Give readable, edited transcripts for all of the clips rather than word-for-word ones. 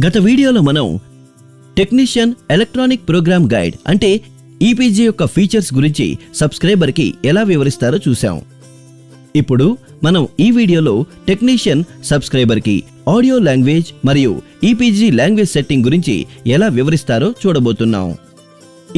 గత వీడియోలో మనం టెక్నీషియన్ ఎలక్ట్రానిక్ ప్రోగ్రామ్ గైడ్ అంటే ఈపీజీ యొక్క ఫీచర్స్ గురించి సబ్స్క్రైబర్కి ఎలా వివరిస్తారో చూసాం. ఇప్పుడు మనం ఈ వీడియోలో టెక్నీషియన్ సబ్స్క్రైబర్కి ఆడియో లాంగ్వేజ్ మరియు ఈపీజీ లాంగ్వేజ్ సెట్టింగ్ గురించి ఎలా వివరిస్తారో చూడబోతున్నాం.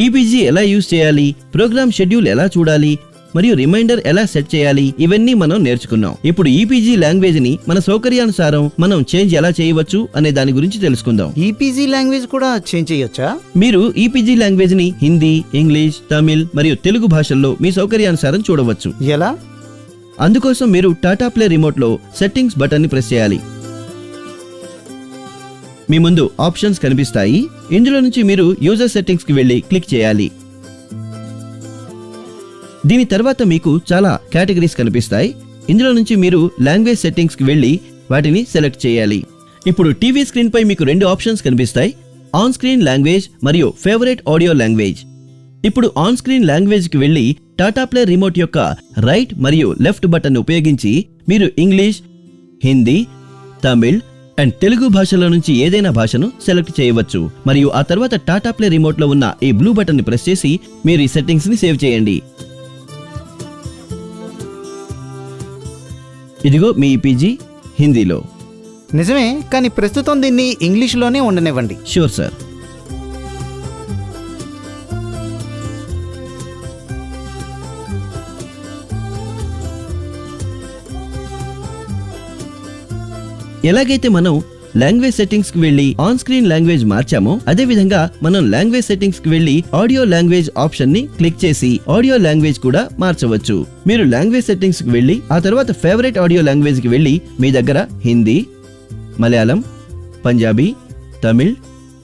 ఈపీజీ ఎలా యూజ్ చేయాలి, ప్రోగ్రామ్ షెడ్యూల్ ఎలా చూడాలి మరియు రిమైండర్ ఎలా సెట్ చేయాలి, ఇవన్నీ మనం నేర్చుకున్నాం. ఇప్పుడు ఈపీజీ లాంగ్వేజ్ ని మన సౌకర్యానుసారం మనం చేంజ్ ఎలా చేయవచ్చు అనే దాని గురించి తెలుసుకుందాం. ఈపీజీ లాంగ్వేజ్ కూడా చేంజ్ చేయొచ్చా? మీరు ఈపీజీ లాంగ్వేజ్ ని హిందీ, ఇంగ్లీష్, తమిళ్ మరియు తెలుగు భాషల్లో మీ సౌకర్యానుసారం చూడవచ్చు. ఎలా? అందుకోసం మీరు టాటా ప్లే రిమోట్ లో సెట్టింగ్స్ బటన్ ని ప్రెస్ చేయాలి. మీ ముందు ఆప్షన్స్ కనిపిస్తాయి. ఇందులో నుంచి మీరు యూజర్ సెట్టింగ్స్ కి వెళ్లి క్లిక్ చేయాలి. దీని తర్వాత మీకు చాలా కేటగిరీస్ కనిపిస్తాయి. ఇందులో నుంచి మీరు లాంగ్వేజ్ సెట్టింగ్స్ కి వెళ్లి వాటిని సెలెక్ట్ చేయాలి. ఇప్పుడు టీవీ స్క్రీన్ పై మీకు రెండు ఆప్షన్స్ కనిపిస్తాయి, ఆన్ స్క్రీన్ లాంగ్వేజ్ మరియు ఫేవరెట్ ఆడియో లాంగ్వేజ్. ఇప్పుడు ఆన్ స్క్రీన్ లాంగ్వేజ్ కి వెళ్లి టాటా ప్లే రిమోట్ యొక్క రైట్ మరియు లెఫ్ట్ బటన్ ఉపయోగించి మీరు ఇంగ్లీష్, హిందీ, తమిళ్ అండ్ తెలుగు భాషల నుంచి ఏదైనా భాషను సెలెక్ట్ చేయవచ్చు. మరియు ఆ తర్వాత టాటా ప్లే రిమోట్ లో ఉన్న ఈ బ్లూ బటన్ ని ప్రెస్ చేసి మీరు ఈ సెట్టింగ్స్ ని సేవ్ చేయండి. ఇదిగో మీ ఈపీజీ హిందీలో. నిజమే, కానీ ప్రస్తుతం దీన్ని ఇంగ్లీష్లోనే ఉండనివ్వండి. Sure sir. ఎలాగైతే మనం లాంగ్వేజ్ సెట్టింగ్స్ కి వెళ్లి ఆన్ స్క్రీన్ లాంగ్వేజ్ మార్చామో అదే విధంగా మనం లాంగ్వేజ్ సెట్టింగ్స్ కి వెళ్లి ఆడియో లాంగ్వేజ్ ఆప్షన్ ని క్లిక్ చేసి ఆడియో లాంగ్వేజ్ కూడా మార్చవచ్చు. మీరు లాంగ్వేజ్ సెట్టింగ్స్ కి వెళ్లి ఆ తర్వాత ఫేవరెట్ ఆడియో లాంగ్వేజ్ కి వెళ్లి మీ దగ్గర హిందీ, మలయాళం, పంజాబీ, తమిళ్,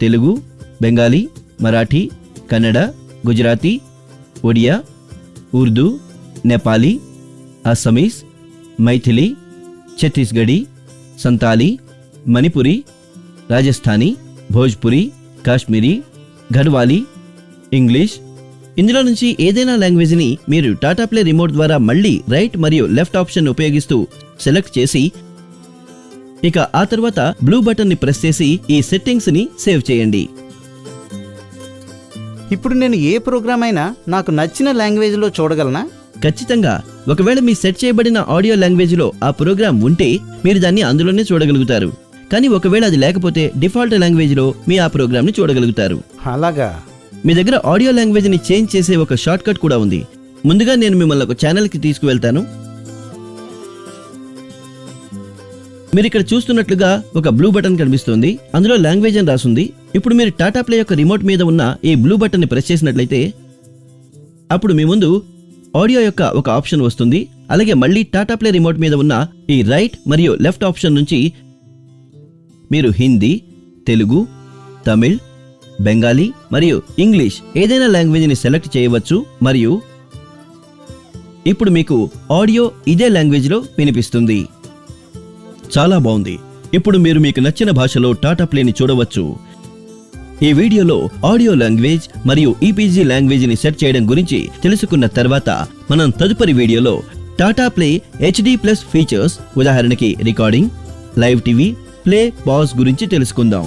తెలుగు, బెంగాలీ, మరాఠీ, కన్నడ, గుజరాతీ, ఒడియా, ఉర్దూ, నేపాలీ, అస్సామీస్, మైథిలి, ఛత్తీస్గఢీ, సంతాలి, మణిపురి, రాజస్థానీ, భోజ్పురి, కాశ్మీరీ, గఢ్వాలీ, ఇంగ్లీష్. ఇందులో నుంచి ఏదైనా లాంగ్వేజ్ ని మీరు టాటా ప్లే రిమోట్ ద్వారా మళ్ళీ రైట్ మరియు లెఫ్ట్ ఆప్షన్ ఉపయోగిస్తూ సెలెక్ట్ చేసి ఇక ఆ తర్వాత బ్లూ బటన్ ని ప్రెస్ చేసి ఈ సెట్టింగ్స్ ని సేవ్ చేయండి. ఇప్పుడు నేను ఏ ప్రోగ్రామ్ అయినా నాకు నచ్చిన లాంగ్వేజ్ లో చూడగలనా? ఖచ్చితంగా. ఒకవేళ మీ సెట్ చేయబడిన ఆడియో లాంగ్వేజ్ లో ఆ ప్రోగ్రామ్ ఉంటే మీరు దాన్ని అందులోనే చూడగలుగుతారు. కానీ ఒకవేళ అది లేకపోతే డిఫాల్ట్ లాంగ్వేజ్ లో మీ ఆ ప్రోగ్రామ్ ని చూడగలుగుతారు. అలాగా? మీ దగ్గర ఆడియో లాంగ్వేజ్ ని చేంజ్ చేసే ఒక షార్ట్ కట్ కూడా ఉంది. ముందుగా నేను మిమ్మల్ని ఒక ఛానల్ కి తీసుకువెళ్తాను. మీరు ఇక్కడ చూస్తున్నట్లుగా ఒక బ్లూ బటన్ కనిపిస్తుంది, అందులో లాంగ్వేజ్ అని రాసుంది. ఇప్పుడు మీరు టాటా ప్లే యొక్క రిమోట్ మీద ఉన్న ఈ బ్లూ బటన్ ని ప్రెస్ చేసినట్లయితే అప్పుడు మీ ముందు ఆడియో యొక్క ఒక ఆప్షన్ వస్తుంది. అలాగే మళ్ళీ టాటా ప్లే రిమోట్ మీద ఉన్న ఈ రైట్ మరియు లెఫ్ట్ ఆప్షన్ నుంచి మీరు హిందీ, తెలుగు, తమిళ్, బెంగాలీ మరియు ఇంగ్లీష్ ఏదైనా లాంగ్వేజ్ ని సెలెక్ట్ చేయవచ్చు. మరియు ఇప్పుడు మీకు ఆడియో ఇదే లాంగ్వేజ్ లో వినిపిస్తుంది. చాలా బాగుంది. ఇప్పుడు మీరు మీకు నచ్చిన భాషలో టాటా ప్లేని చూడవచ్చు. ఈ వీడియోలో ఆడియో లాంగ్వేజ్ మరియు ఈపీజీ లాంగ్వేజ్ ని సెట్ చేయడం గురించి తెలుసుకున్న తర్వాత మనం తదుపరి వీడియోలో టాటా ప్లే HD+ ఫీచర్స్, ఉదాహరణకి recording, live TV, play, pause గురించి తెలుసుకుందాం.